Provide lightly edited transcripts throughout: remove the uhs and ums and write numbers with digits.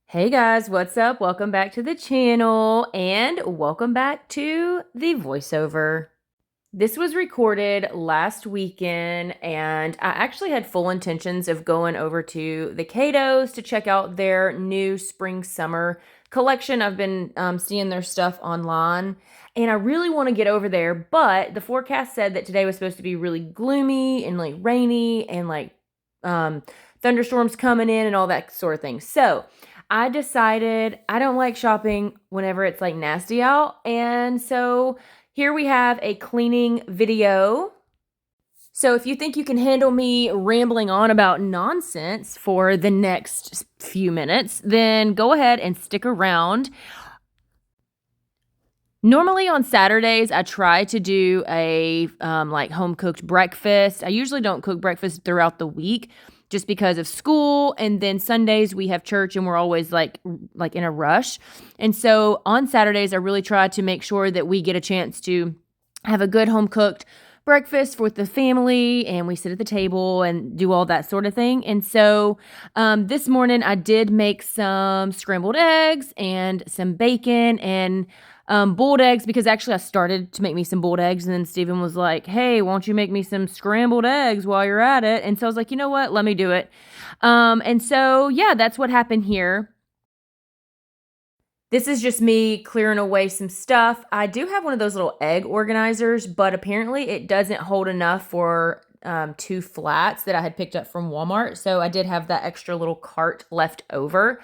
Hey guys, what's up? Welcome back to the channel and welcome back to the voiceover. This was recorded last weekend and I actually had full intentions of going over to the Cato's to check out their new spring summer collection. I've been seeing their stuff online and I really want to get over there, but the forecast said that today was supposed to be really gloomy and like rainy and like thunderstorms coming in and all that sort of thing. So I decided I don't like shopping whenever it's like nasty out. And so here we have a cleaning video. So if you think you can handle me rambling on about nonsense for the next few minutes, then go ahead and stick around. Normally on Saturdays, I try to do a like home cooked breakfast. I usually don't cook breakfast throughout the week just because of school, and then Sundays we have church and we're always like in a rush. And so on Saturdays, I really try to make sure that we get a chance to have a good home cooked breakfast with the family, and we sit at the table and do all that sort of thing. And so this morning I did make some scrambled eggs and some bacon and boiled eggs, because actually I started to make me some boiled eggs and then Steven was like, hey, won't you make me some scrambled eggs while you're at it? And so I was like, you know what, let me do it. And so yeah, that's what happened here. This is just me clearing away some stuff. I do have one of those little egg organizers, but apparently it doesn't hold enough for 2 flats that I had picked up from Walmart. So I did have that extra little cart left over.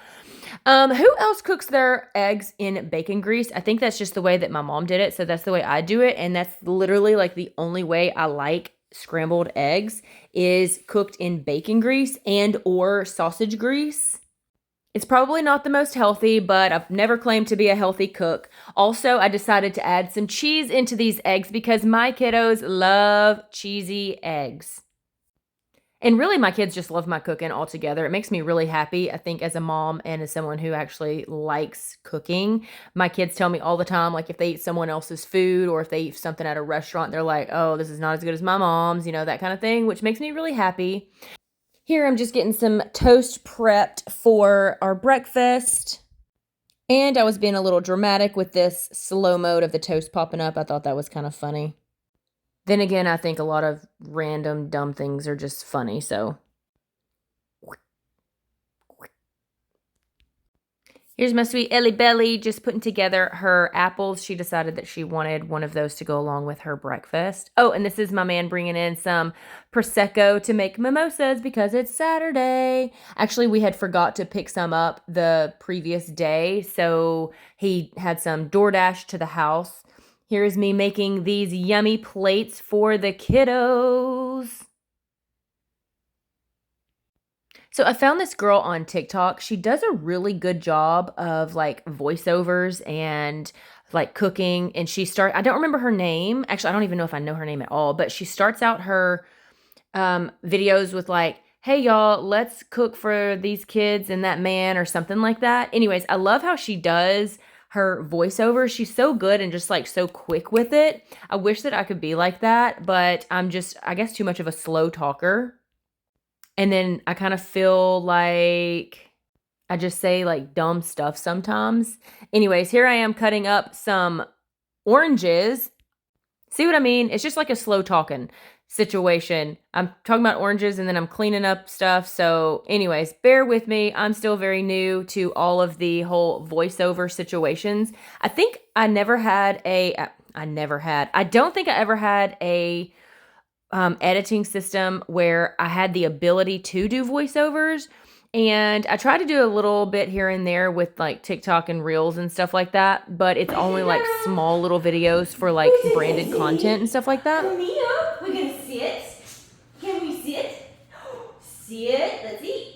Who else cooks their eggs in bacon grease? I think that's just the way that my mom did it. So that's the way I do it. And that's literally like the only way I like scrambled eggs is cooked in bacon grease and or sausage grease. It's probably not the most healthy, but I've never claimed to be a healthy cook. Also, I decided to add some cheese into these eggs because my kiddos love cheesy eggs. And really, my kids just love my cooking altogether. It makes me really happy, I think, as a mom and as someone who actually likes cooking. My kids tell me all the time, like, if they eat someone else's food or if they eat something at a restaurant, they're like, oh, this is not as good as my mom's, you know, that kind of thing, which makes me really happy. Here, I'm just getting some toast prepped for our breakfast. And I was being a little dramatic with this slow mode of the toast popping up. I thought that was kind of funny. Then again, I think a lot of random dumb things are just funny, so. Here's my sweet Ellie Belly just putting together her apples. She decided that she wanted one of those to go along with her breakfast. Oh, and this is my man bringing in some Prosecco to make mimosas because it's Saturday. Actually, we had forgot to pick some up the previous day, so he had some DoorDash to the house. Here's me making these yummy plates for the kiddos. So I found this girl on TikTok. She does a really good job of like voiceovers and like cooking. And I don't remember her name. Actually, I don't even know if I know her name at all, but she starts out her videos with like, hey y'all, let's cook for these kids and that man or something like that. Anyways, I love how she does her voiceover. She's so good and just like so quick with it. I wish that I could be like that, but I'm just, I guess, too much of a slow talker. And then I kind of feel like I just say like dumb stuff sometimes. Anyways, here I am cutting up some oranges. See what I mean? It's just like a slow talking situation. I'm talking about oranges and then I'm cleaning up stuff. So anyways, bear with me. I'm still very new to all of the whole voiceover situations. I don't think I ever had a editing system where I had the ability to do voiceovers. And I try to do a little bit here and there with like TikTok and Reels and stuff like that, but it's only like small little videos for like branded content and stuff like that. Coming up, we're gonna sit. Can we sit? Sit. Let's eat.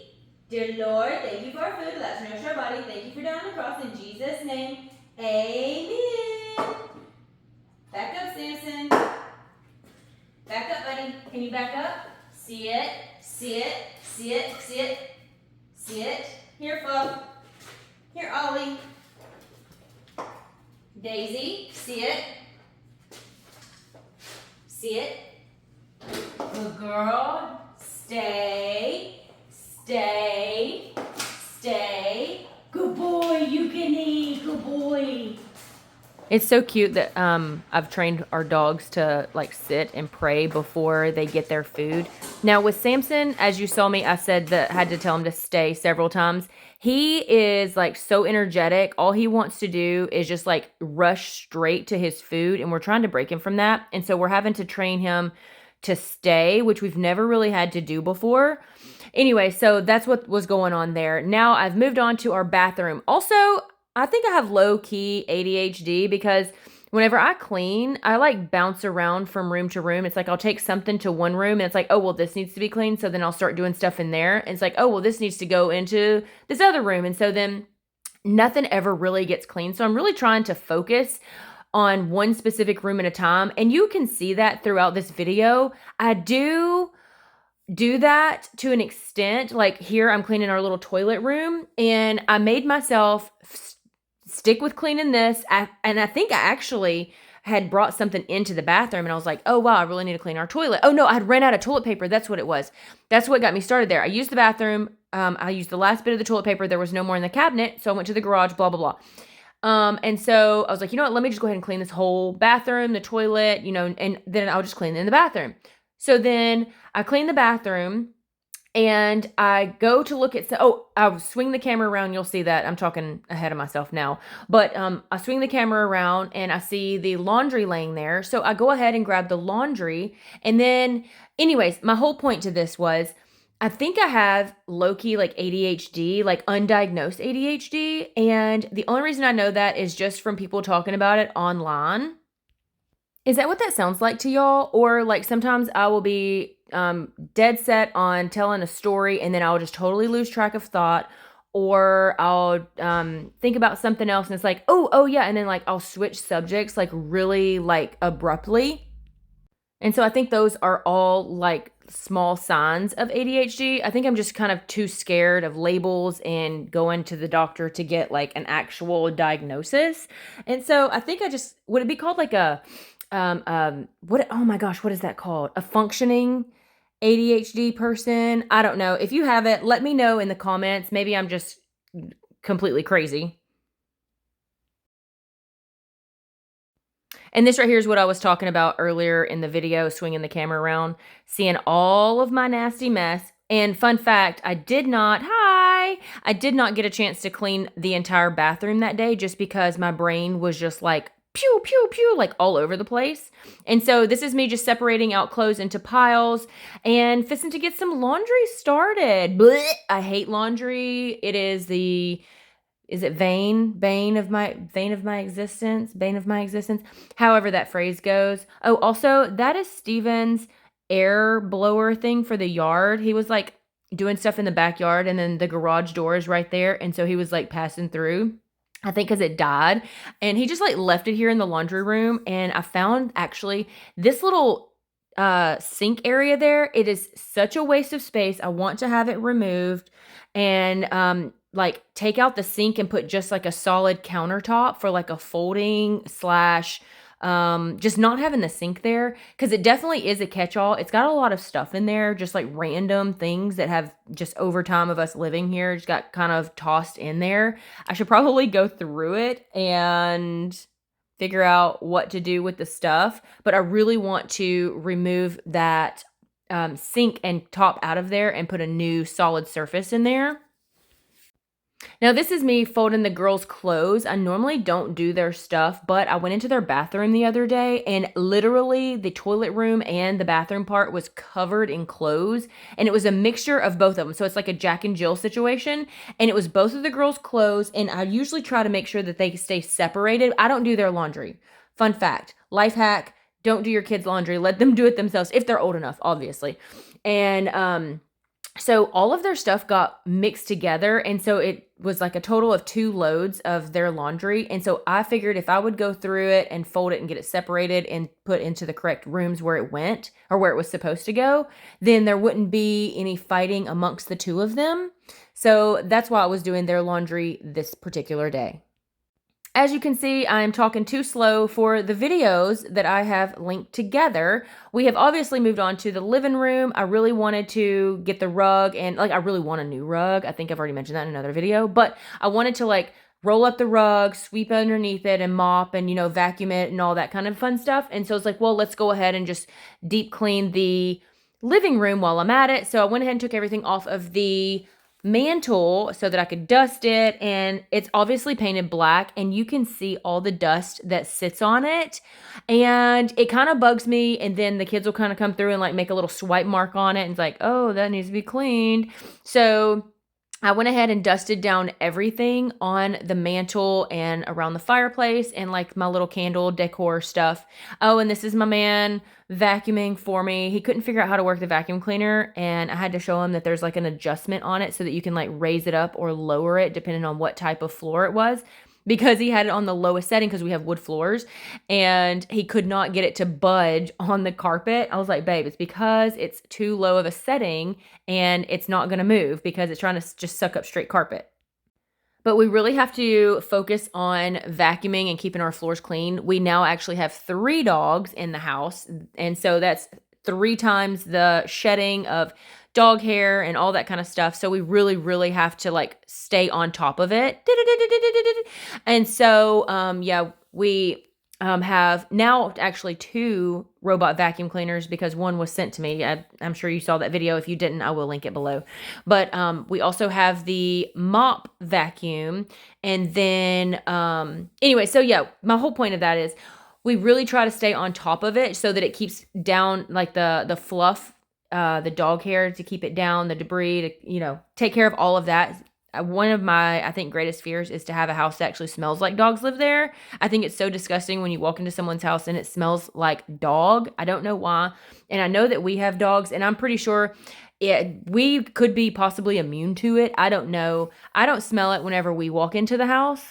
Dear Lord, thank you for our food. Let's nourish our body. Thank you for dying on the cross. In Jesus' name, amen. Back up, Samson. Back up, buddy. Can you back up? Sit. Sit. Sit. Sit. Sit. Here, Flo. Here, Ollie. Daisy. Sit. Sit. Good girl. Stay. Stay. Stay. Good boy, you can eat. Good boy. It's so cute that I've trained our dogs to like sit and pray before they get their food. Now with Samson, as you saw me, I said that I had to tell him to stay several times. He is like so energetic. All he wants to do is just like rush straight to his food, and we're trying to break him from that. And so we're having to train him to stay, which we've never really had to do before. Anyway, so that's what was going on there. Now I've moved on to our bathroom. Also, I think I have low-key ADHD because whenever I clean, I like bounce around from room to room. It's like I'll take something to one room and it's like, oh, well, this needs to be cleaned. So then I'll start doing stuff in there. And it's like, oh, well, this needs to go into this other room. And so then nothing ever really gets cleaned. So I'm really trying to focus on one specific room at a time. And you can see that throughout this video. I do that to an extent. Like here, I'm cleaning our little toilet room and I made myself stick with cleaning this. And I think I actually had brought something into the bathroom and I was like, oh, wow, I really need to clean our toilet. Oh, no, I had ran out of toilet paper. That's what it was. That's what got me started there. I used the bathroom. I used the last bit of the toilet paper. There was no more in the cabinet. So I went to the garage, blah, blah, blah. And so I was like, you know what? Let me just go ahead and clean this whole bathroom, the toilet, and then I'll just clean in the bathroom. So then I clean the bathroom. And I go to look at, I'll swing the camera around. You'll see that I'm talking ahead of myself now, but I swing the camera around and I see the laundry laying there. So I go ahead and grab the laundry. And then anyways, my whole point to this was, I think I have low-key like ADHD, like undiagnosed ADHD. And the only reason I know that is just from people talking about it online. Is that what that sounds like to y'all? Or like sometimes I will be dead set on telling a story and then I'll just totally lose track of thought, or I'll think about something else and it's like, oh yeah, and then like I'll switch subjects like really like abruptly. And so I think those are all like small signs of ADHD. I think I'm just kind of too scared of labels and going to the doctor to get like an actual diagnosis. And so I think would it be called like a oh my gosh, what is that called? A functioning ADHD person? I don't know. If you have it, let me know in the comments. Maybe I'm just completely crazy. And this right here is what I was talking about earlier in the video, swinging the camera around, seeing all of my nasty mess. And fun fact, I did not get a chance to clean the entire bathroom that day just because my brain was just like, pew, pew, pew, like all over the place. And so this is me just separating out clothes into piles and fixing to get some laundry started. Blech, I hate laundry. It is is it bane of my existence? Bane of my existence. However that phrase goes. Oh, also, that is Steven's air blower thing for the yard. He was like doing stuff in the backyard and then the garage door is right there. And so he was like passing through, I think because it died. And he just like left it here in the laundry room. And I found actually this little sink area there. It is such a waste of space. I want to have it removed and like take out the sink and put just like a solid countertop for like a folding slash just not having the sink there, because it definitely is a catch-all. It's got a lot of stuff in there, just like random things that have just over time of us living here just got kind of tossed in there. I should probably go through it and figure out what to do with the stuff, but I really want to remove that sink and top out of there and put a new solid surface in there. Now, this is me folding the girls' clothes. I normally don't do their stuff, but I went into their bathroom the other day and literally the toilet room and the bathroom part was covered in clothes, and it was a mixture of both of them. So it's like a Jack and Jill situation, and it was both of the girls' clothes, and I usually try to make sure that they stay separated. I don't do their laundry. Fun fact, life hack, don't do your kids' laundry. Let them do it themselves if they're old enough, obviously. And so all of their stuff got mixed together. And so it was like a total of 2 loads of their laundry. And so I figured if I would go through it and fold it and get it separated and put into the correct rooms where it went or where it was supposed to go, then there wouldn't be any fighting amongst the 2 of them. So that's why I was doing their laundry this particular day. As you can see, I'm talking too slow for the videos that I have linked together. We have obviously moved on to the living room. I really wanted to get the rug, and like I really want a new rug. I think I've already mentioned that in another video, but I wanted to like roll up the rug, sweep underneath it, and mop and, you know, vacuum it and all that kind of fun stuff. And so it's like, well, let's go ahead and just deep clean the living room while I'm at it. So I went ahead and took everything off of the mantle so that I could dust it, and it's obviously painted black, and you can see all the dust that sits on it, and it kind of bugs me. And then the kids will kind of come through and like make a little swipe mark on it, and it's like, oh, that needs to be cleaned. So I went ahead and dusted down everything on the mantle and around the fireplace and like my little candle decor stuff. Oh, and this is my man vacuuming for me. He couldn't figure out how to work the vacuum cleaner, and I had to show him that there's like an adjustment on it so that you can like raise it up or lower it depending on what type of floor it was, because he had it on the lowest setting because we have wood floors, and he could not get it to budge on the carpet. I was like, babe, it's because it's too low of a setting and it's not going to move because it's trying to just suck up straight carpet. But we really have to focus on vacuuming and keeping our floors clean. We now actually have 3 dogs in the house, and so that's 3 times the shedding of dog hair and all that kind of stuff. So we really, really have to like stay on top of it. And so, yeah, we have now actually 2 robot vacuum cleaners because one was sent to me. I'm sure you saw that video. If you didn't, I will link it below. But we also have the mop vacuum. And then, anyway, so yeah, my whole point of that is we really try to stay on top of it so that it keeps down like the fluff, the dog hair, to keep it down, the debris, to, you know, take care of all of that. One of my, I think, greatest fears is to have a house that actually smells like dogs live there. I think it's so disgusting when you walk into someone's house and it smells like dog. I don't know why. And I know that we have dogs, and I'm pretty sure we could be possibly immune to it. I don't know. I don't smell it whenever we walk into the house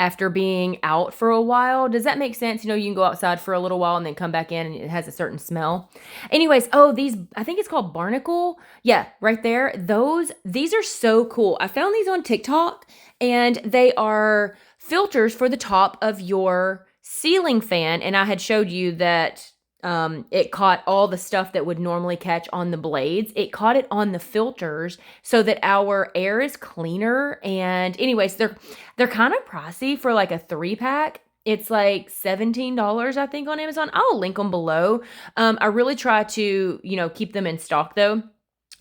after being out for a while. Does that make sense? You know, you can go outside for a little while and then come back in and it has a certain smell. Anyways, oh, these, I think it's called barnacle. Yeah, right there. These are so cool. I found these on TikTok, and they are filters for the top of your ceiling fan. And I had showed you that it caught all the stuff that would normally catch on the blades. It caught it on the filters so that our air is cleaner. And anyways, they're kind of pricey for like a 3-pack. It's like $17, I think, on Amazon. I'll link them below. I really try to, you know, keep them in stock though,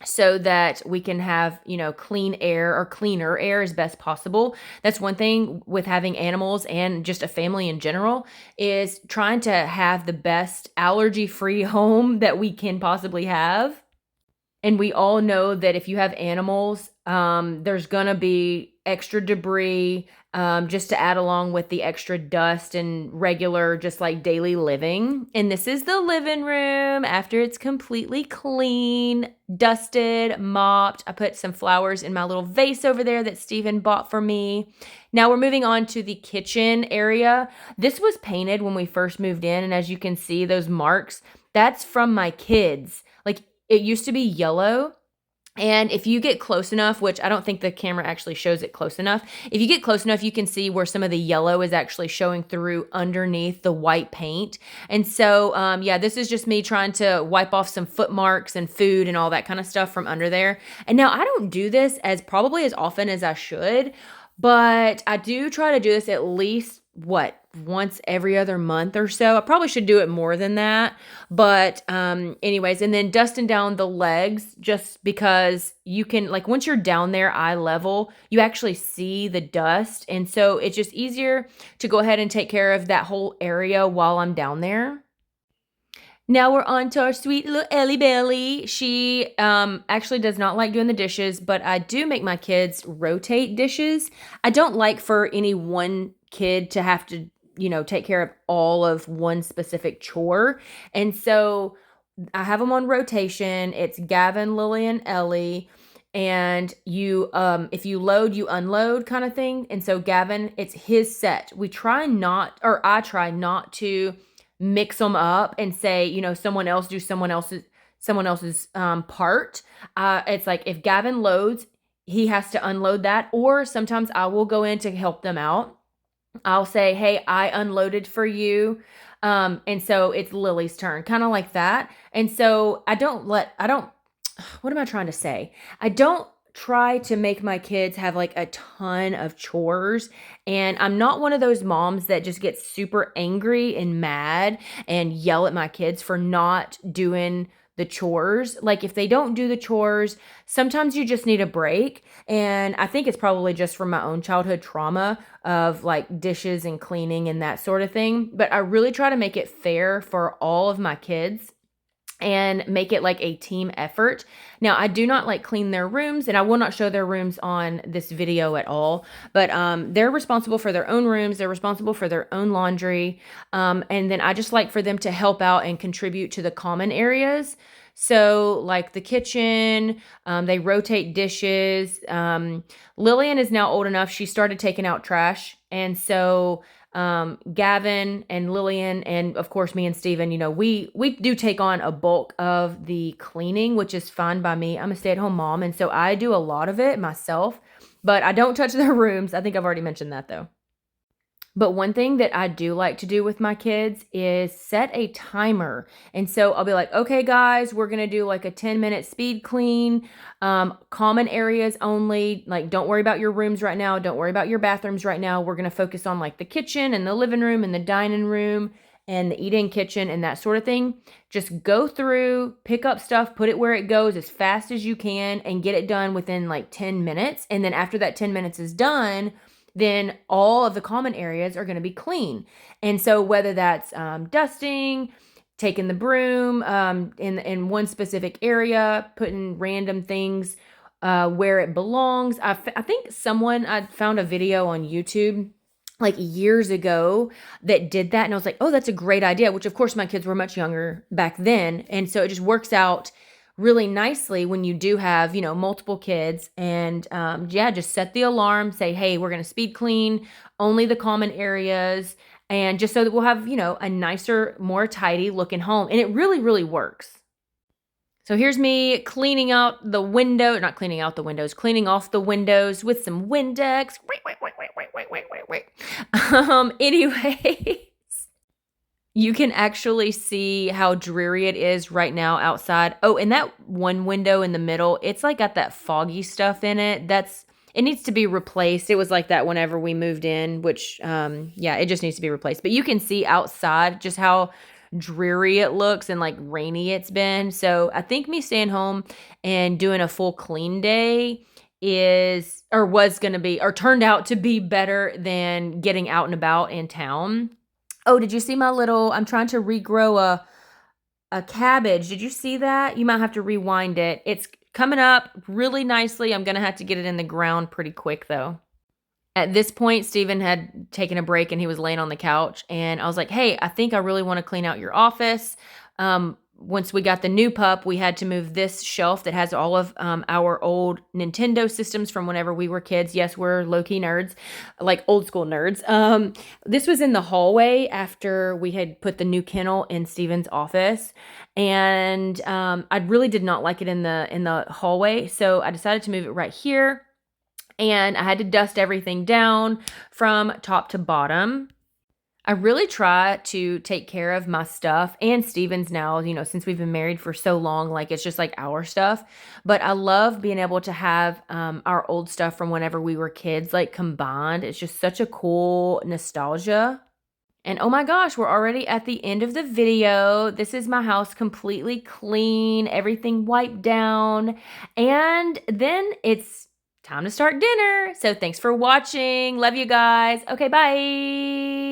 so that we can have, you know, clean air or cleaner air as best possible. That's one thing with having animals and just a family in general, is trying to have the best allergy-free home that we can possibly have. And we all know that if you have animals, there's gonna be extra debris, just to add along with the extra dust and regular, just like daily living. And this is the living room after it's completely clean, dusted, mopped. I put some flowers in my little vase over there that Steven bought for me. Now we're moving on to the kitchen area. This was painted when we first moved in, and as you can see, those marks, that's from my kids. Like, it used to be yellow. And if you get close enough, which I don't think the camera actually shows it close enough, if you get close enough, you can see where some of the yellow is actually showing through underneath the white paint. And so, yeah, this is just me trying to wipe off some foot marks and food and all that kind of stuff from under there. And now I don't do this probably as often as I should, but I do try to do this at least, once every other month or so. I probably should do it more than that. But anyways, and then dusting down the legs, just because you can, like, once you're down there eye level, you actually see the dust. And so it's just easier to go ahead and take care of that whole area while I'm down there. Now we're on to our sweet little Ellie Belly. She actually does not like doing the dishes, but I do make my kids rotate dishes. I don't like for any one kid to have to, you know, take care of all of one specific chore. And so I have them on rotation. It's Gavin, Lily, and Ellie. And you, if you load, you unload kind of thing. And so Gavin, it's his set. I try not to mix them up and say, you know, someone else do someone else's part. It's like if Gavin loads, he has to unload that, or sometimes I will go in to help them out. I'll say, hey, I unloaded for you. And so it's Lily's turn, kind of like that. And so what am I trying to say? I don't try to make my kids have like a ton of chores. And I'm not one of those moms that just gets super angry and mad and yell at my kids for not doing the chores. Like if they don't do the chores, sometimes you just need a break. And I think it's probably just from my own childhood trauma of like dishes and cleaning and that sort of thing. But I really try to make it fair for all of my kids and make it like a team effort. Now, I do not like clean their rooms, and I will not show their rooms on this video at all, but they're responsible for their own rooms. They're responsible for their own laundry. And then I just like for them to help out and contribute to the common areas. So like the kitchen, they rotate dishes. Lillian is now old enough. She started taking out trash. And so Gavin and Lillian and of course me and Steven, we do take on a bulk of the cleaning, which is fine by me. I'm a stay-at-home mom, and so I do a lot of it myself, but I don't touch their rooms. I think I've already mentioned that though. But one thing that I do like to do with my kids is set a timer. And so I'll be like, okay, guys, we're going to do like a 10-minute speed clean, common areas only. Like, don't worry about your rooms right now. Don't worry about your bathrooms right now. We're going to focus on like the kitchen and the living room and the dining room and the eat-in kitchen and that sort of thing. Just go through, pick up stuff, put it where it goes as fast as you can and get it done within like 10 minutes. And then after that 10 minutes is done, then all of the common areas are going to be clean. And so whether that's dusting, taking the broom in one specific area, putting random things where it belongs. I think I found a video on YouTube like years ago that did that. And I was like, oh, that's a great idea, which of course my kids were much younger back then. And so it just works out really nicely when you do have, multiple kids and, just set the alarm, say, hey, we're going to speed clean only the common areas. And just so that we'll have, a nicer, more tidy looking home. And it really, really works. So here's me cleaning off the windows with some Windex. Anyway. You can actually see how dreary it is right now outside. Oh, and that one window in the middle, it's like got that foggy stuff in it. It needs to be replaced. It was like that whenever we moved in, which, it just needs to be replaced. But you can see outside just how dreary it looks and like rainy it's been. So I think me staying home and doing a full clean day turned out to be better than getting out and about in town. Oh, did you see I'm trying to regrow a cabbage. Did you see that? You might have to rewind it. It's coming up really nicely. I'm going to have to get it in the ground pretty quick though. At this point, Steven had taken a break and he was laying on the couch and I was like, hey, I think I really want to clean out your office. Once we got the new pup, we had to move this shelf that has all of our old Nintendo systems from whenever we were kids. Yes, we're low-key nerds, like old school nerds. This was in the hallway after we had put the new kennel in Steven's office. And I really did not like it in the hallway. So I decided to move it right here. And I had to dust everything down from top to bottom. I really try to take care of my stuff and Steven's now, since we've been married for so long, like it's just like our stuff. But I love being able to have our old stuff from whenever we were kids, like combined. It's just such a cool nostalgia. And oh my gosh, we're already at the end of the video. This is my house completely clean, everything wiped down. And then it's time to start dinner. So thanks for watching. Love you guys. Okay, bye.